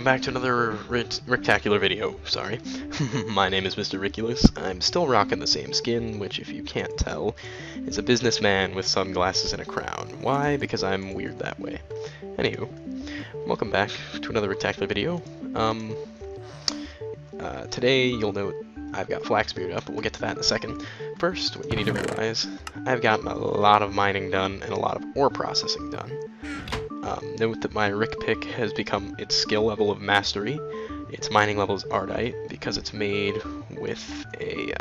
back to another rectacular video, sorry. My name is Mr. Riculous. I'm still rocking the same skin, which if you can't tell, is a businessman with sunglasses and a crown. Why? Because I'm weird that way. Anywho, welcome back to another rectacular video. Today you'll note I've got Flax beard up, but we'll get to that in a second. First, what you need to realize, I've gotten a lot of mining done and a lot of ore processing done. Note that my Rick pick has become its skill level of mastery. Its mining level is Ardite because it's made with a...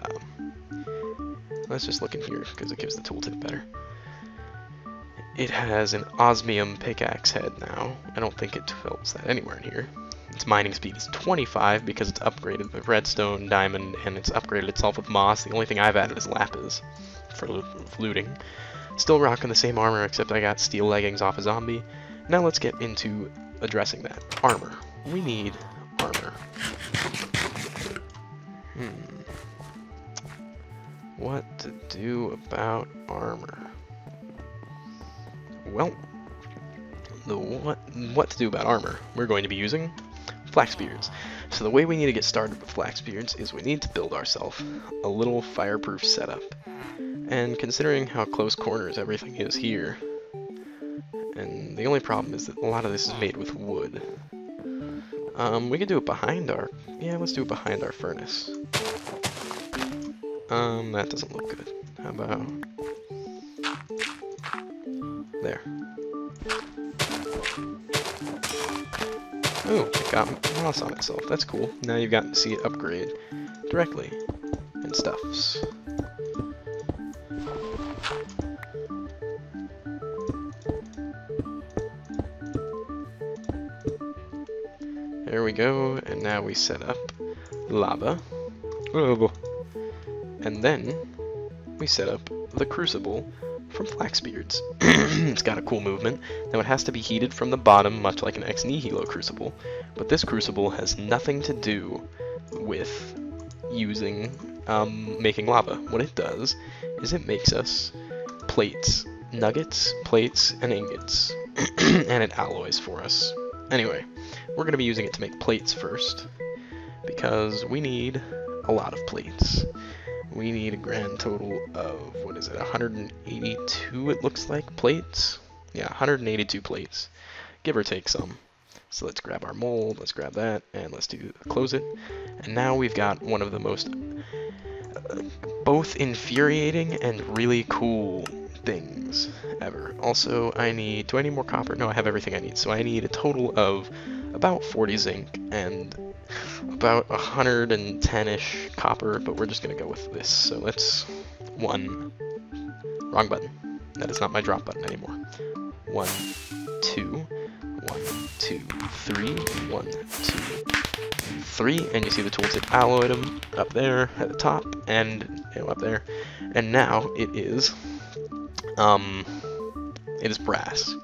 let's just look in here because it gives the tooltip better. It has an osmium pickaxe head now. I don't think it develops that anywhere in here. Its mining speed is 25 because it's upgraded with redstone, diamond, and it's upgraded itself with moss. The only thing I've added is lapis for looting. Still rocking the same armor, except I got steel leggings off a zombie. Now let's get into addressing that. Armor. We need armor. What to do about armor? Well, what to do about armor? We're going to be using flax beards. So the way we need to get started with flax beards is we need to build ourselves a little fireproof setup. And considering how close quarters everything is here, and the only problem is that a lot of this is made with wood. We could do it behind our... yeah, let's do it behind our furnace. That doesn't look good. How about... there. Oh, it got moss on itself. That's cool. Now you've gotten to see it upgrade directly and stuffs. There we go, and now we set up lava. Oh. And then we set up the crucible from flax beards. It's got a cool movement. Now it has to be heated from the bottom, much like an ex nihilo crucible, but this crucible has nothing to do with using making lava. What it does is it makes us plates, nuggets, plates, and ingots, and it alloys for us. Anyway, we're going to be using it to make plates first, because we need a lot of plates. We need a grand total of, what is it, 182 it looks like, plates? Yeah, 182 plates, give or take some. So let's grab our mold, let's grab that, and let's close it. And now we've got one of the most both infuriating and really cool things ever. Also, do I need more copper? No, I have everything I need. So I need a total of about 40 zinc and about 110-ish copper, but we're just going to go with this. So let's... wrong button. That is not my drop button anymore. 1, 2, 1, 2, 3, 1, 2, 3, and you see the tooltip alloyed them up there at the top, and up there. And now it is brass.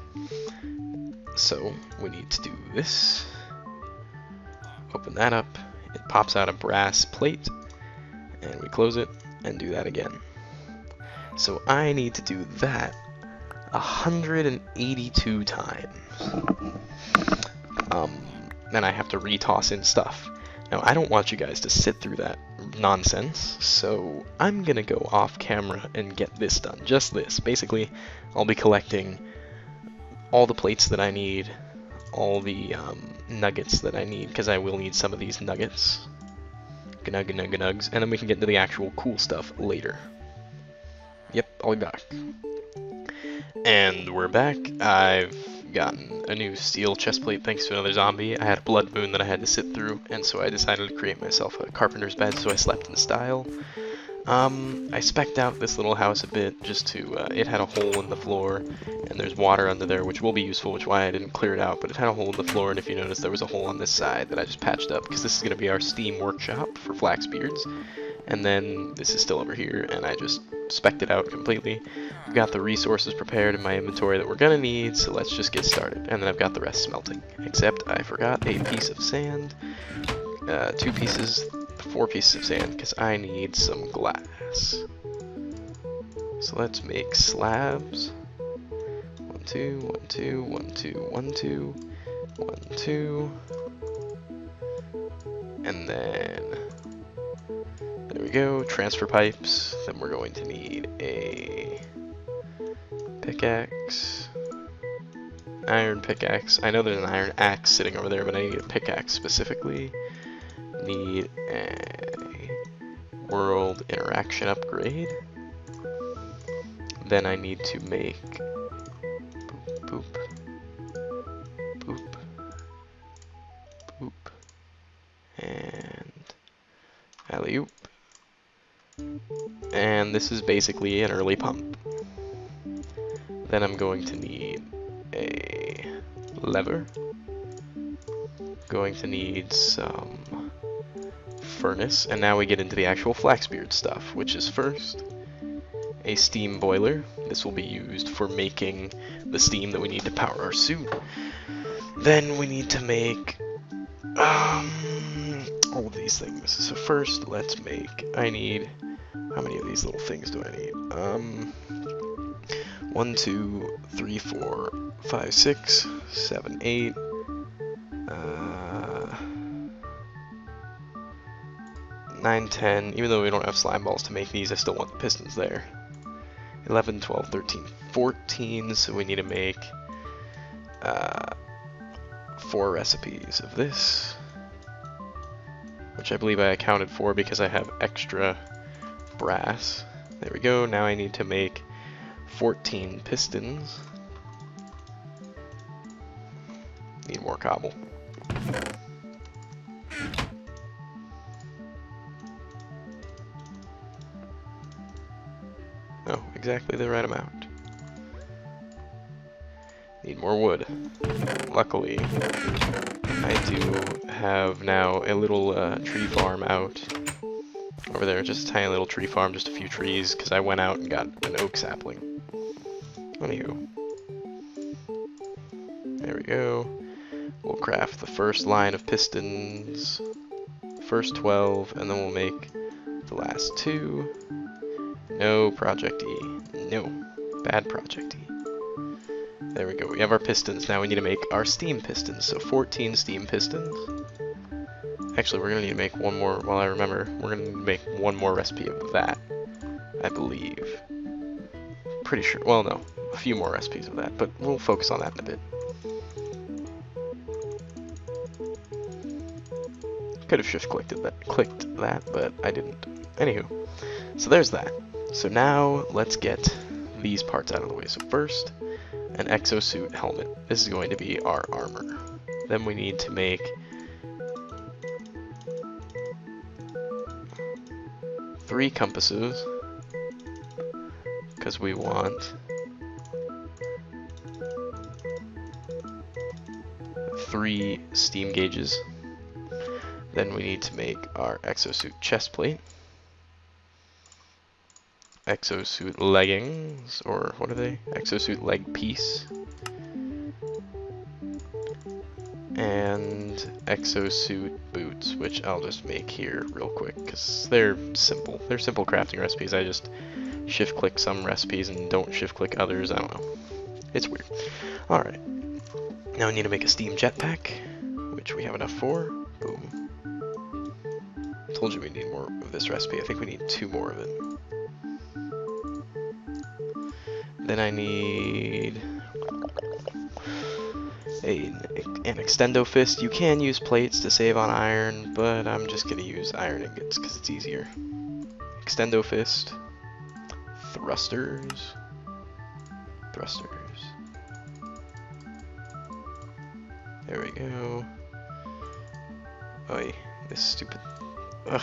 So we need to do this. Open that up. It pops out a brass plate, and we close it and do that again. So I need to do that 182 times. Then I have to retoss in stuff. Now I don't want you guys to sit through that nonsense, so I'm gonna go off camera and get this done. Just this. Basically, I'll be collecting all the plates that I need, all the nuggets that I need, because I will need some of these nuggets. Nugs, and then we can get into the actual cool stuff later. Yep, I'll be back. And we're back. I've gotten a new steel chestplate thanks to another zombie. I had a blood moon that I had to sit through, and so I decided to create myself a carpenter's bed, so I slept in style. I spec'd out this little house a bit just to, it had a hole in the floor, and there's water under there, which will be useful, which is why I didn't clear it out, but it had a hole in the floor, and if you notice, there was a hole on this side that I just patched up, because this is going to be our Steam workshop for flax beards, and then this is still over here, and I just spec'd it out completely. I've got the resources prepared in my inventory that we're going to need, so let's just get started, and then I've got the rest smelting, except I forgot a piece of sand, 2 pieces, 4 pieces of sand, because I need some glass. So let's make slabs. 1, 2, 1, 2, 1, 2, 1, 2, 1, 2, And then, there we go, transfer pipes. Then we're going to need a pickaxe, iron pickaxe. I know there's an iron axe sitting over there, but I need a pickaxe specifically. Need a world interaction upgrade. Then I need to make boop, boop, boop, boop, and alley-oop. And this is basically an early pump. Then I'm going to need a lever. Going to need some furnace, and now we get into the actual Flaxbeard stuff, which is first a steam boiler. This will be used for making the steam that we need to power our suit. Then we need to make all of these things. So first, let's make, I need, how many of these little things do I need? 1, 2, 3, 4, 5, 6, 7, 8, 9, 10. Even though we don't have slime balls to make these, I still want the pistons there. 11, 12, 13, 14, so we need to make 4 recipes of this, which I believe I accounted for because I have extra brass. There we go. Now I need to make 14 pistons. Need more cobble. Oh, exactly the right amount. Need more wood. Luckily, I do have now a little tree farm out over there. Just a tiny little tree farm, just a few trees, because I went out and got an oak sapling. Anywho. There we go. We'll craft the first line of pistons. First 12, and then we'll make the last 2. No, Project E. No. Bad Project E. There we go. We have our pistons. Now we need to make our steam pistons. So 14 steam pistons. Actually, we're going to need to make one more, while I remember, we're going to make one more recipe of that, I believe. Pretty sure. Well, no. A few more recipes of that, but we'll focus on that in a bit. Could have shift clicked that, but I didn't. Anywho, so there's that. So now let's get these parts out of the way. So first, an exosuit helmet. This is going to be our armor. Then we need to make 3 compasses, because we want 3 steam gauges. Then we need to make our exosuit chestplate, exosuit leggings, or what are they? Exosuit leg piece, and exosuit boots, which I'll just make here real quick because they're simple. They're simple crafting recipes. I just shift click some recipes and don't shift click others. I don't know. It's weird. Alright. Now we need to make a steam jetpack, which we have enough for. Boom. Told you we need more of this recipe. I think we need 2 more of it. Then I need an extendo fist. You can use plates to save on iron, but I'm just going to use iron ingots because it's easier. Extendo fist. Thrusters. There we go. Oi, this stupid... Ugh.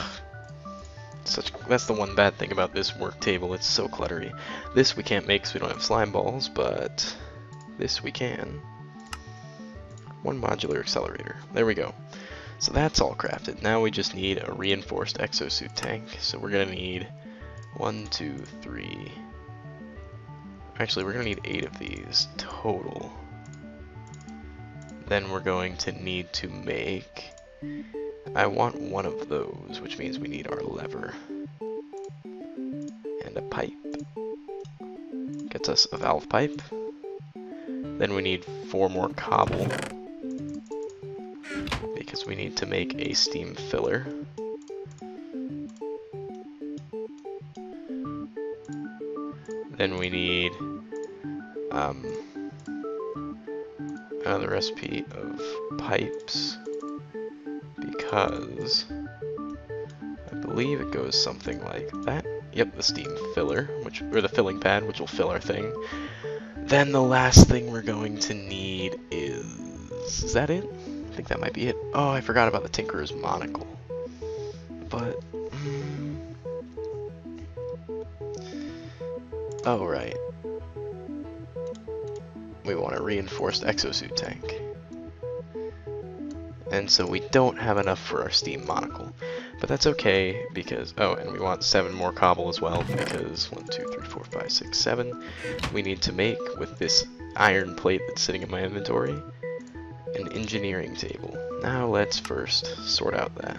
That's the one bad thing about this work table, it's so cluttery. This we can't make because we don't have slime balls, but this we can. 1 modular accelerator. There we go. So that's all crafted. Now we just need a reinforced exosuit tank. So we're gonna need 1, 2, 3. Actually, we're gonna need 8 of these total. Then we're going to need to make... I want 1 of those, which means we need our lever. And a pipe. Gets us a valve pipe. Then we need 4 more cobble. Because So we need to make a steam filler. Then we need another recipe of pipes, because I believe it goes something like that. Yep, the steam filler, or the filling pad, which will fill our thing. Then the last thing we're going to need is that it? I think that might be it. Oh, I forgot about the Tinkerer's monocle. But, oh right. We want a reinforced exosuit tank. And so we don't have enough for our steam monocle. But that's okay, because, oh, and we want 7 more cobble as well, because 1, 2, 3, 4, 5, 6, 7. We need to make, with this iron plate that's sitting in my inventory, an engineering table. Now let's first sort out that.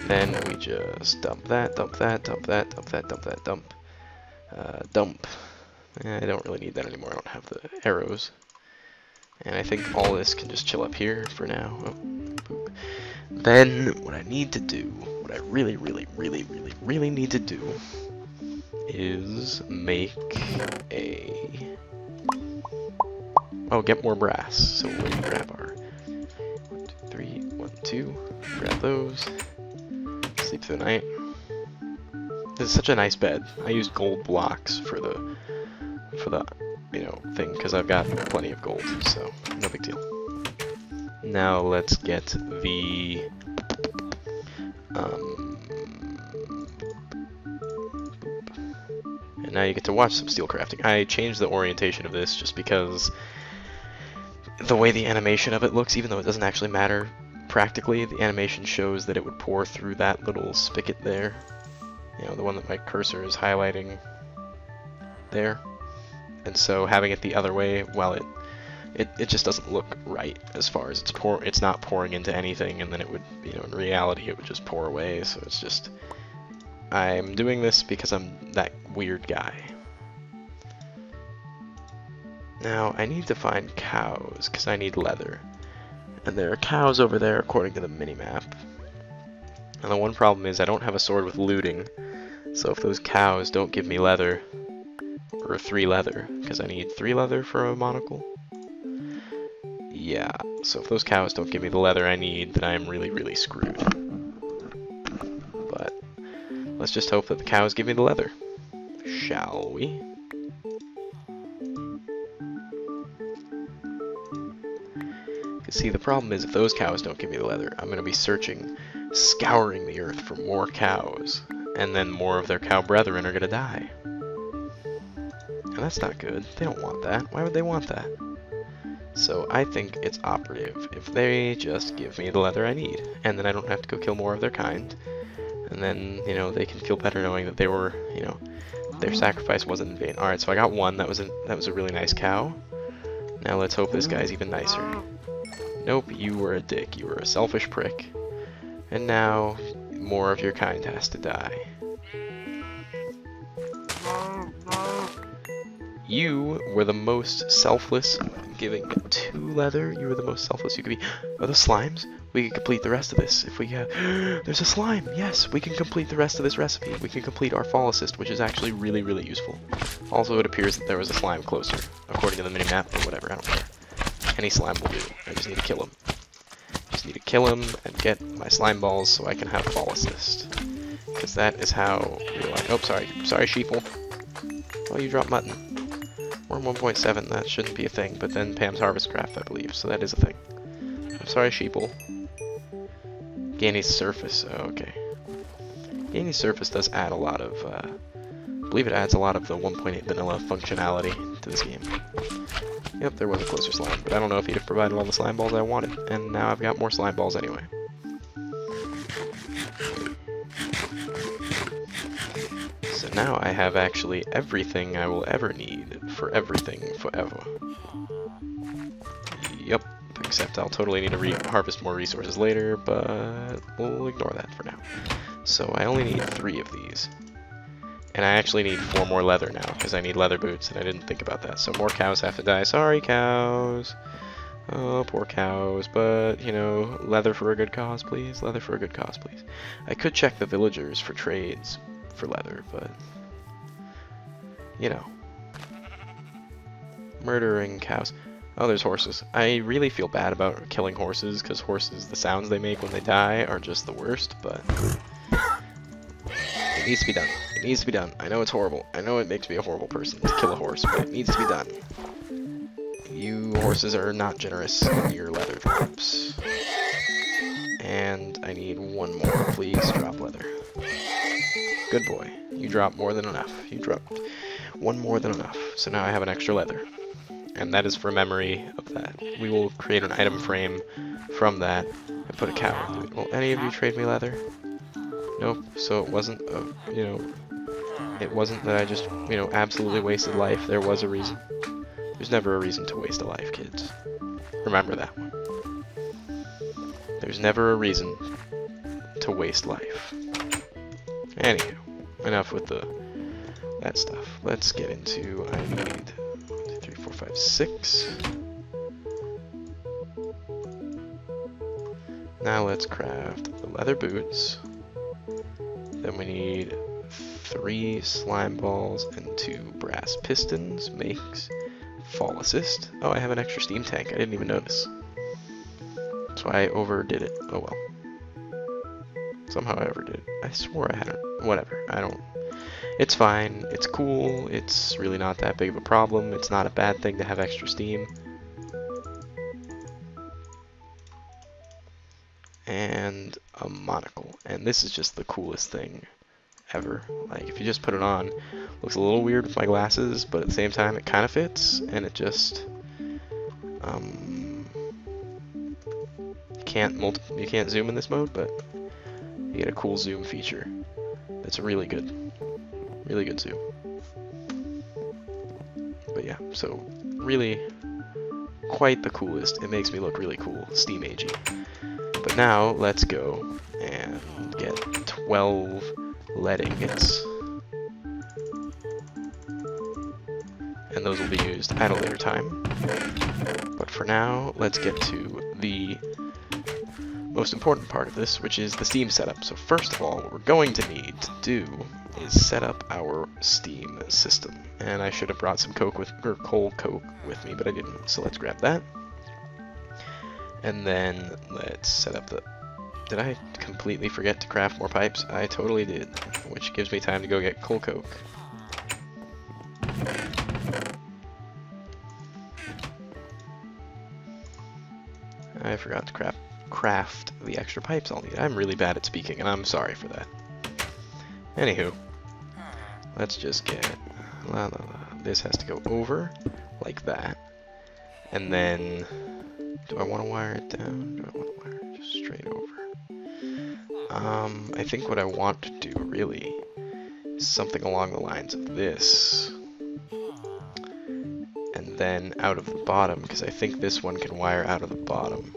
Then we just dump that, dump that, dump that, dump that, dump that, dump. Dump. I don't really need that anymore, I don't have the arrows. And I think all this can just chill up here for now. Oh, boop. Then, what I need to do, what I really need to do, is make a... Oh, get more brass. So we'll grab our 1, 2, 3, 1, 2. Grab those. Sleep through the night. This is such a nice bed. I used gold blocks for the thing, because I've got plenty of gold, so no big deal. Now let's get the and now you get to watch some steel crafting. I changed the orientation of this just because the way the animation of it looks, even though it doesn't actually matter practically, the animation shows that it would pour through that little spigot there. You know, the one that my cursor is highlighting there. And so having it the other way, well, it just doesn't look right as far as it's not pouring into anything, and then it would, you know, in reality it would just pour away. So it's just, I'm doing this because I'm that weird guy. Now I need to find cows because I need leather, and there are cows over there according to the minimap. And the one problem is I don't have a sword with looting, so if those cows don't give me leather, or 3 leather, because I need 3 leather for a monocle. Yeah, so if those cows don't give me the leather I need, then I'm really screwed. But let's just hope that the cows give me the leather. Shall we? See, the problem is if those cows don't give me the leather, I'm going to be searching, scouring the earth for more cows, and then more of their cow brethren are going to die. And that's not good. They don't want that. Why would they want that? So I think it's operative if they just give me the leather I need, and then I don't have to go kill more of their kind, and then, you know, they can feel better knowing that they were, you know, their sacrifice wasn't in vain. Alright, so I got one. That was a really nice cow. Now let's hope this guy's even nicer. Nope, you were a dick. You were a selfish prick. And now more of your kind has to die. You were the most selfless, giving 2 leather. You were the most selfless you could be. Oh, the slimes? We can complete the rest of this if we have... There's a slime! Yes, we can complete the rest of this recipe. We can complete our fall assist, which is actually really useful. Also, it appears that there was a slime closer, according to the minimap, but whatever, I don't care. Any slime will do. I just need to kill him. Just need to kill him and get my slime balls so I can have fall assist. Because that is how we like... Oh, sorry, sheeple. Oh, you dropped mutton. We're 1.7, that shouldn't be a thing, but then Pam's Harvest Craft, I believe, so that is a thing. I'm sorry, sheeple. Gainy surface, oh, okay. Gainy surface does add a lot of, I believe it adds a lot of the 1.8 vanilla functionality to this game. Yep, there was a closer slime, but I don't know if he'd have provided all the slime balls I wanted, and now I've got more slime balls anyway. So now I have actually everything I will ever need for everything forever. Yep, except I'll totally need to harvest more resources later, but we'll ignore that for now. So I only need 3 of these. And I actually need 4 more leather now, because I need leather boots, and I didn't think about that. So more cows have to die. Sorry, cows. Oh, poor cows, but, you know, leather for a good cause, please. Leather for a good cause, please. I could check the villagers for trades for leather, but, you know. Murdering cows. Oh, there's horses. I really feel bad about killing horses, because horses, the sounds they make when they die are just the worst, but it needs to be done. It needs to be done. I know it's horrible. I know it makes me a horrible person to kill a horse, but it needs to be done. You horses are not generous in your leather drops. And I need one more, please. Drop leather. Good boy. You dropped more than enough. You dropped one more than enough. So now I have an extra leather. And that is for memory of that. We will create an item frame from that and put a cow into it. Will any of you trade me leather? Nope. So it wasn't, you know, it wasn't that I just, you know, absolutely wasted life. There was a reason. There's never a reason to waste a life, kids. Remember that one. There's never a reason to waste life. Anywho, enough with that stuff. Let's get into, I need 1, 2, 3, 4, 5, 6. Now let's craft the leather boots. Then we need 3 slime balls and 2 brass pistons. Makes fall assist. Oh, I have an extra steam tank. I didn't even notice. That's why I overdid it. Oh well. Somehow I overdid it. I swore I had it. Whatever. I don't. It's fine. It's cool. It's really not that big of a problem. It's not a bad thing to have extra steam. And a monocle. And this is just the coolest thing ever. Like, if you just put it on, looks a little weird with my glasses, but at the same time it kind of fits, and it just you can't zoom in this mode, but you get a cool zoom feature that's really good zoom. But yeah, so really quite the coolest. It makes me look really cool, steam agey. But now let's go and get 12 lead ingots, and those will be used at a later time. But for now, let's get to the most important part of this, which is the steam setup. So first of all, what we're going to need to do is set up our steam system. And I should have brought some coal coke with me, but I didn't, so let's grab that. And then let's set up the... Did I completely forget to craft more pipes? I totally did, which gives me time to go get coal coke. I forgot to craft the extra pipes I'll need. I'm really bad at speaking, and I'm sorry for that. Anywho, let's just get... This has to go over, like that. And then... Do I want to wire it down? Do I want to wire it just straight over? I think what I want to do, really, is something along the lines of this. And then out of the bottom, because I think this one can wire out of the bottom,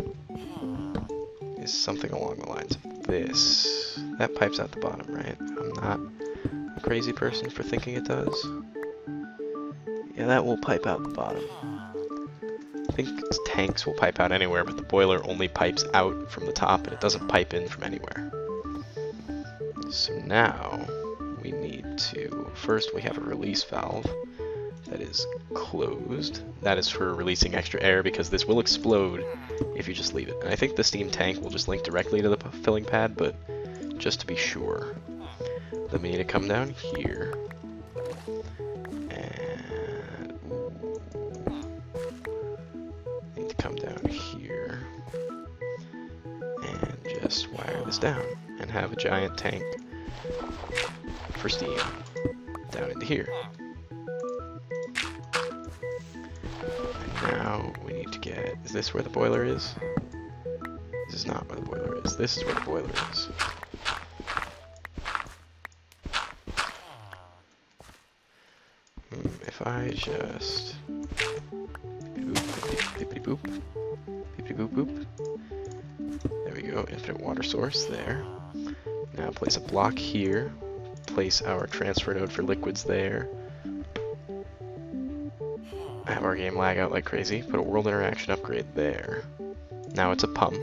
is something along the lines of this. That pipes out the bottom, right? I'm not a crazy person for thinking it does. Yeah, that will pipe out the bottom. I think tanks will pipe out anywhere, but the boiler only pipes out from the top, and it doesn't pipe in from anywhere. So now, we need to... First, we have a release valve that is closed. That is for releasing extra air, because this will explode if you just leave it. And I think the steam tank will just link directly to the filling pad, but just to be sure. Then we need to come down here. And... need to come down here. And just wire this down. And have a giant tank for steam down into here. And now we need to get... Is this where the boiler is? This is not where the boiler is. This is where the boiler is. If I just... Bippity boop. Bippity boop boop. There we go. Infinite water source there. Now place a block here. Place our transfer node for liquids there. have our game lag out like crazy. Put a world interaction upgrade there. Now it's a pump.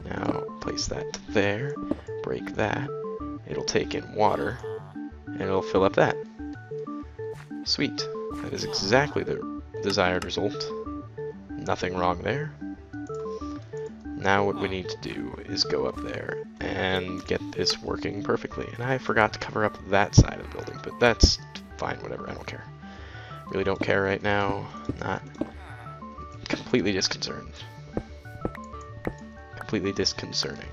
Now place that there. Break that. It'll take in water. And it'll fill up that. Sweet. That is exactly the desired result. Nothing wrong there. Now what we need to do is go up there and get this working perfectly. And I forgot to cover up that side of the building, but that's fine, whatever, I don't care. Really don't care right now. Not completely disconcerted. Completely disconcerting.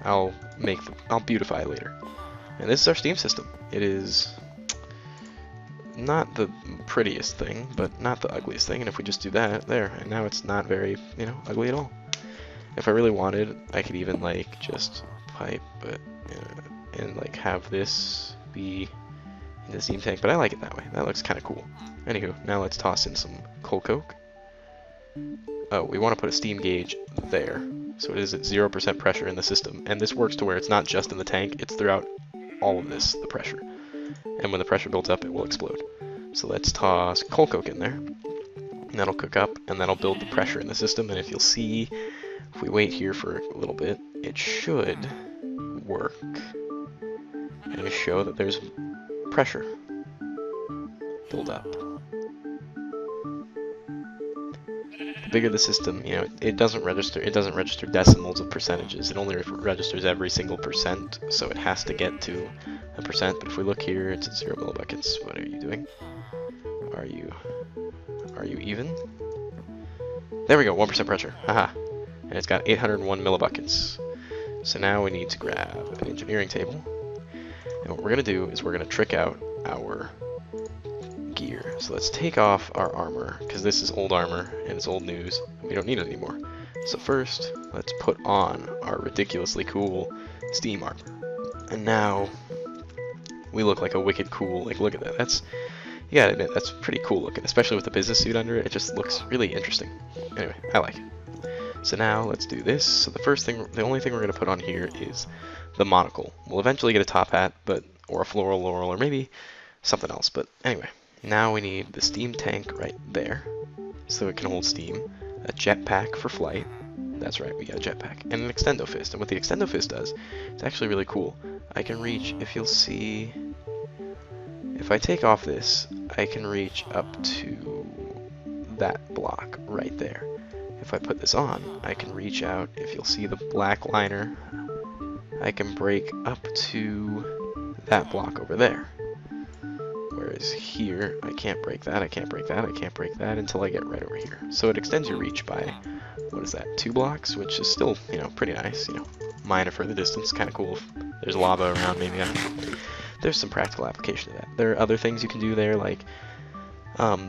I'll beautify it later. And this is our Steam system. It is not the prettiest thing, but not the ugliest thing. And if we just do that, there, and now it's not very, you know, ugly at all. If I really wanted, I could even like just pipe it and like have this be in the steam tank. But I like it that way. That looks kind of cool. Anywho, now let's toss in some coal coke. Oh, we want to put a steam gauge there. So it is at 0% pressure in the system. And this works to where it's not just in the tank, it's throughout all of this, the pressure. And when the pressure builds up, it will explode. So let's toss coal coke in there. And that'll cook up, and that'll build the pressure in the system. And if you'll see, if we wait here for a little bit, it should work. And show that there's pressure build up. The bigger the system, you know, it doesn't register decimals of percentages. It only registers every single percent, so it has to get to a percent. But if we look here, it's at 0 millibuckets. What are you doing? Are you even? There we go, 1% pressure. Haha. And it's got 801 millibuckets. So now we need to grab an engineering table. And what we're gonna do is we're gonna trick out our gear. So let's take off our armor, because this is old armor and it's old news. We don't need it anymore. So first, let's put on our ridiculously cool steam armor. And now we look like a wicked cool, like look at that. That's, you gotta admit, that's pretty cool looking, especially with the business suit under it. It just looks really interesting. Anyway, I like it. So now let's do this. So the only thing we're gonna put on here is the monocle. We'll eventually get a top hat, or a floral laurel, or maybe something else. But anyway. Now we need the steam tank right there, so it can hold steam, a jetpack for flight, that's right, we got a jetpack, and an extendo fist. And what the extendo fist does, it's actually really cool. I can reach, if you'll see, if I take off this, I can reach up to that block right there. If I put this on, I can reach out, if you'll see the black liner, I can break up to that block over there. Whereas here, I can't break that, I can't break that, I can't break that until I get right over here. So it extends your reach by, what is that, 2 blocks, which is still, you know, pretty nice, you know, minor for the distance, kind of cool if there's lava around, maybe, I don't know. There's some practical application to that. There are other things you can do there, like,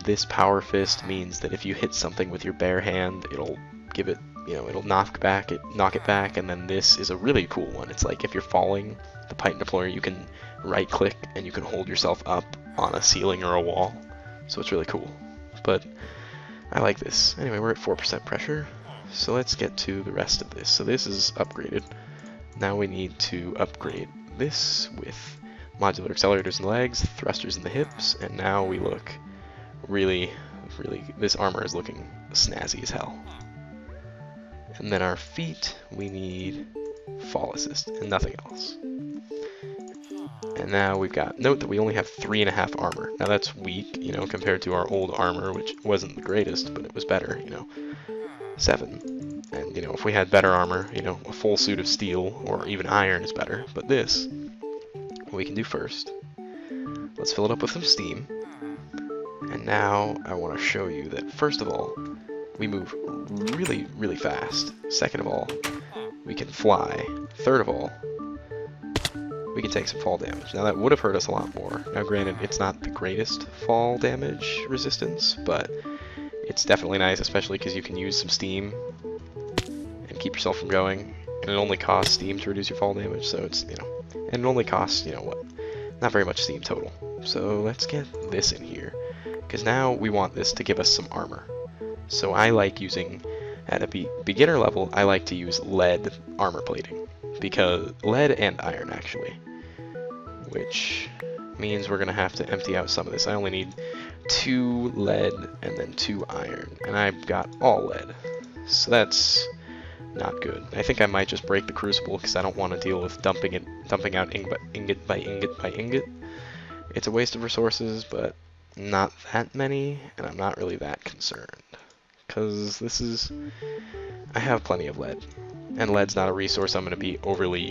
this power fist means that if you hit something with your bare hand, it'll give it, you know, it'll knock it back, and then this is a really cool one. It's like if you're falling, the Python deployer, you can right click and you can hold yourself up on a ceiling or a wall, so it's really cool. But I like this. Anyway, we're at 4% pressure, so let's get to the rest of this. So this is upgraded. Now we need to upgrade this with modular accelerators in the legs, thrusters in the hips, and now we look really, this armor is looking snazzy as hell. And then our feet, we need fall assist and nothing else. And now we've got, note that we only have 3.5 armor. Now that's weak, you know, compared to our old armor, which wasn't the greatest, but it was better, you know, 7. And, you know, if we had better armor, you know, a full suit of steel or even iron is better. But this, what we can do first, let's fill it up with some steam. And now I want to show you that, first of all, we move really, really fast. Second of all, we can fly. Third of all, we can take some fall damage. Now that would have hurt us a lot more. Now granted, it's not the greatest fall damage resistance, but it's definitely nice, especially because you can use some steam and keep yourself from going. And it only costs steam to reduce your fall damage, so it's, you know, and it only costs, you know what, not very much steam total. So let's get this in here, because now we want this to give us some armor. So I like using, at a beginner level, I like to use lead armor plating. Because lead and iron, actually. Which means we're going to have to empty out some of this. I only need 2 lead and then 2 iron, and I've got all lead. So that's not good. I think I might just break the crucible because I don't want to deal with dumping out ingot by ingot by ingot. It's a waste of resources, but not that many, and I'm not really that concerned. Because I have plenty of lead, and lead's not a resource I'm going to be overly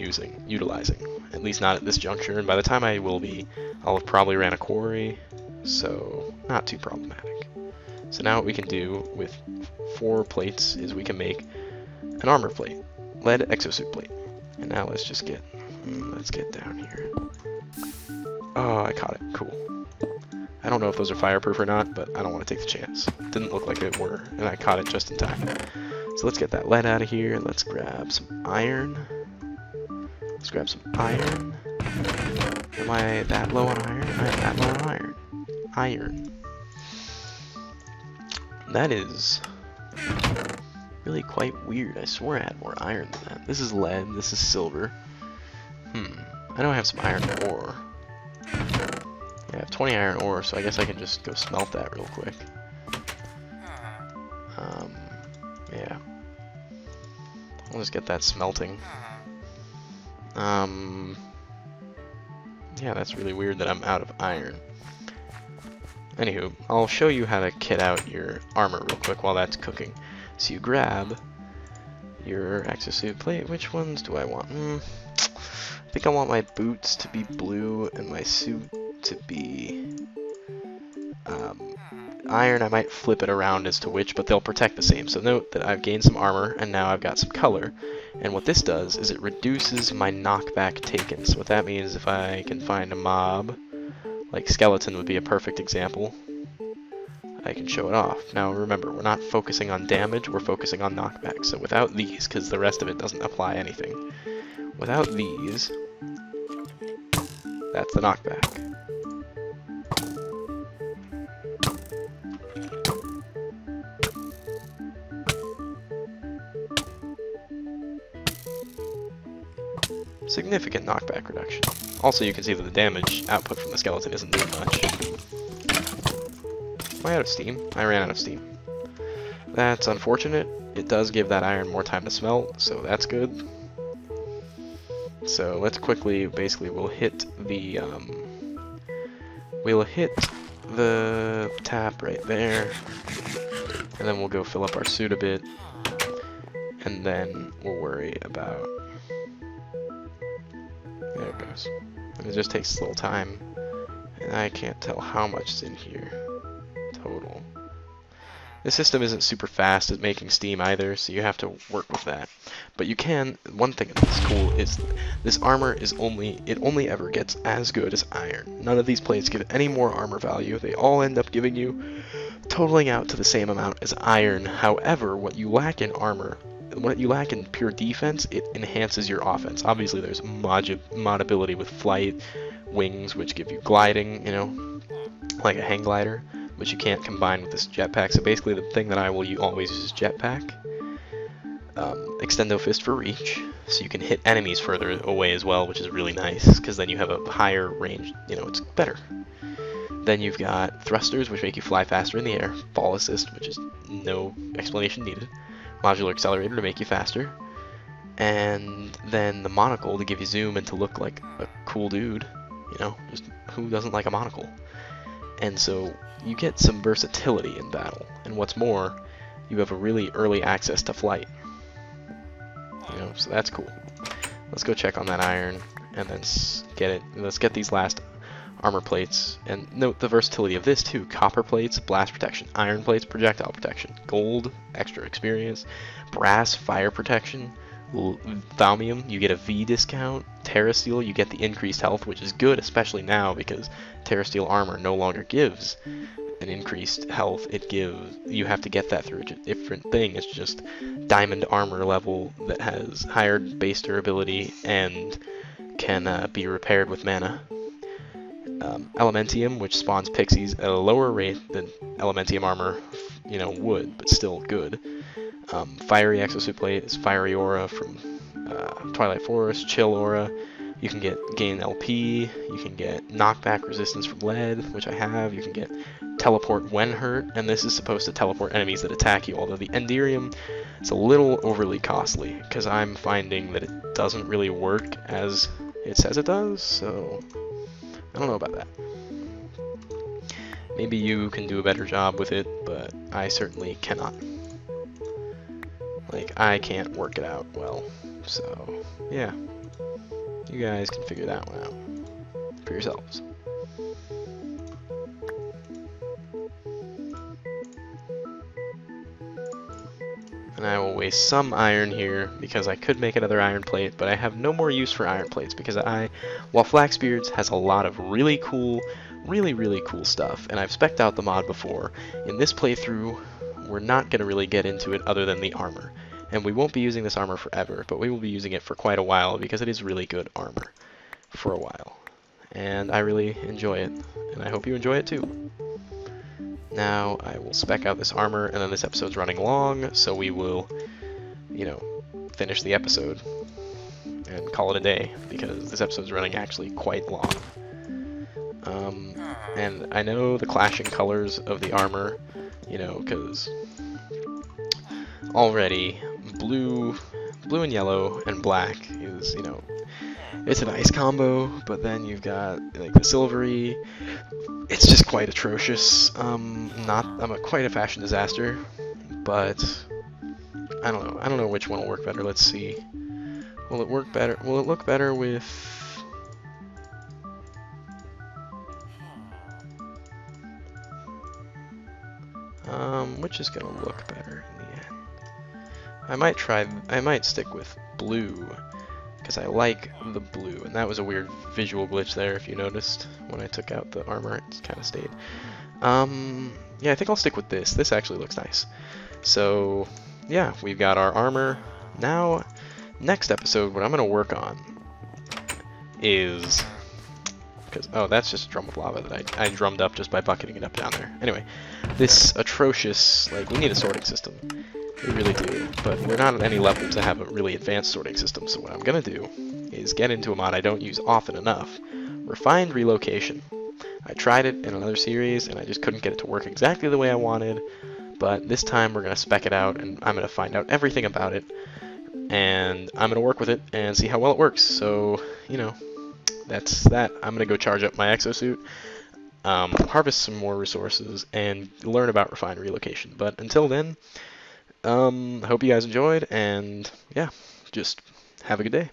utilizing. At least not at this juncture, and by the time I will be, I'll have probably ran a quarry, so not too problematic. So now what we can do with 4 plates is we can make an armor plate, lead exosuit plate. And now let's get down here. Oh, I caught it, cool. I don't know if those are fireproof or not, but I don't want to take the chance. Didn't look like it were, and I caught it just in time. So let's get that lead out of here, and let's grab some iron. Let's grab some iron. Am I that low on iron? I am that low on iron. Iron. That is really quite weird. I swore I had more iron than that. This is lead, this is silver. I know I have some iron ore. Yeah, I have 20 iron ore, so I guess I can just go smelt that real quick. Yeah. I'll just get that smelting. Yeah, that's really weird that I'm out of iron. Anywho, I'll show you how to kit out your armor real quick while that's cooking. So you grab your exosuit plate. Which ones do I want? I think I want my boots to be blue and my suit to be iron. I might flip it around as to which, but they'll protect the same. So note that I've gained some armor and now I've got some color. And what this does is it reduces my knockback taken. So what that means, if I can find a mob, like skeleton would be a perfect example, I can show it off. Now remember, we're not focusing on damage, we're focusing on knockback. So without these, because the rest of it doesn't apply anything, without these, that's the knockback. Significant knockback reduction. Also, you can see that the damage output from the skeleton isn't doing much. Am I out of steam? I ran out of steam. That's unfortunate. It does give that iron more time to smelt, so that's good. So let's quickly, basically, we'll hit the tap right there, and then we'll go fill up our suit a bit, and then we'll worry about. There it goes. And it just takes a little time, and I can't tell how much is in here total. The system isn't super fast at making steam either, so you have to work with that. But you can, one thing that's cool is this armor is only ever gets as good as iron. None of these plates give any more armor value. They all end up giving you, totaling out to the same amount as iron. However, what you lack in armor, what you lack in pure defense, it enhances your offense. Obviously there's modability with flight, wings, which give you gliding, you know, like a hang glider, which you can't combine with this jetpack. So basically the thing that I will always use is jetpack. Extendo fist for reach, so you can hit enemies further away as well, which is really nice, because then you have a higher range, you know, it's better. Then you've got thrusters, which make you fly faster in the air, fall assist, which is no explanation needed, modular accelerator to make you faster, and then the monocle to give you zoom and to look like a cool dude, you know, just who doesn't like a monocle? And so you get some versatility in battle, and what's more, you have a really early access to flight. You know, so that's cool. Let's go check on that iron, and then let's get these last armor plates. And note the versatility of this too. Copper plates, blast protection. Iron plates, projectile protection. Gold, extra experience. Brass, fire protection. Thaumium, you get a V discount. Terrasteel, you get the increased health, which is good, especially now, because Terrasteel armor no longer gives an increased health. You have to get that through a different thing. It's just diamond armor level that has higher base durability and can be repaired with mana. Elementium, which spawns pixies at a lower rate than Elementium armor, you know, would, but still good. Fiery exosuit plate is Fiery Aura from Twilight Forest. Chill Aura, You can gain LP, you can get knockback resistance from lead, which I have, you can get teleport when hurt, and this is supposed to teleport enemies that attack you, although the Enderium is a little overly costly, because I'm finding that it doesn't really work as it says it does, so I don't know about that. Maybe you can do a better job with it, but I certainly cannot. Like, I can't work it out well, so yeah. You guys can figure that one out for yourselves. And I will waste some iron here because I could make another iron plate, but I have no more use for iron plates because while Flaxbeards has a lot of really cool, really cool stuff, and I've spec'd out the mod before, in this playthrough we're not going to really get into it other than the armor. And we won't be using this armor forever, but we will be using it for quite a while because it is really good armor for a while. And I really enjoy it, and I hope you enjoy it too. Now I will spec out this armor, and then this episode's running long, so we will, you know, finish the episode and call it a day, because this episode's running actually quite long. And I know the clashing colors of the armor, you know, because already blue and yellow and black is, you know, it's a nice combo, but then you've got like the silvery. It's just quite atrocious. I'm quite a fashion disaster, but I don't know. I don't know which one will work better. Let's see. Will it work better? Will it look better with? Which is gonna look better in the end? I might stick with blue, because I like the blue, and that was a weird visual glitch there if you noticed. When I took out the armor, it kind of stayed. Yeah, I think I'll stick with this. This actually looks nice. So, yeah, we've got our armor. Now, next episode, what I'm going to work on is... oh, that's just a drum of lava that I drummed up just by bucketing it up down there. Anyway, this atrocious... like, we need a sorting system. We really do, but we're not at any level to have a really advanced sorting system, so what I'm going to do is get into a mod I don't use often enough, Refined Relocation. I tried it in another series, and I just couldn't get it to work exactly the way I wanted, but this time we're going to spec it out, and I'm going to find out everything about it, and I'm going to work with it and see how well it works. So, you know, that's that. I'm going to go charge up my exosuit, harvest some more resources, and learn about Refined Relocation. But until then, I hope you guys enjoyed, and yeah, just have a good day.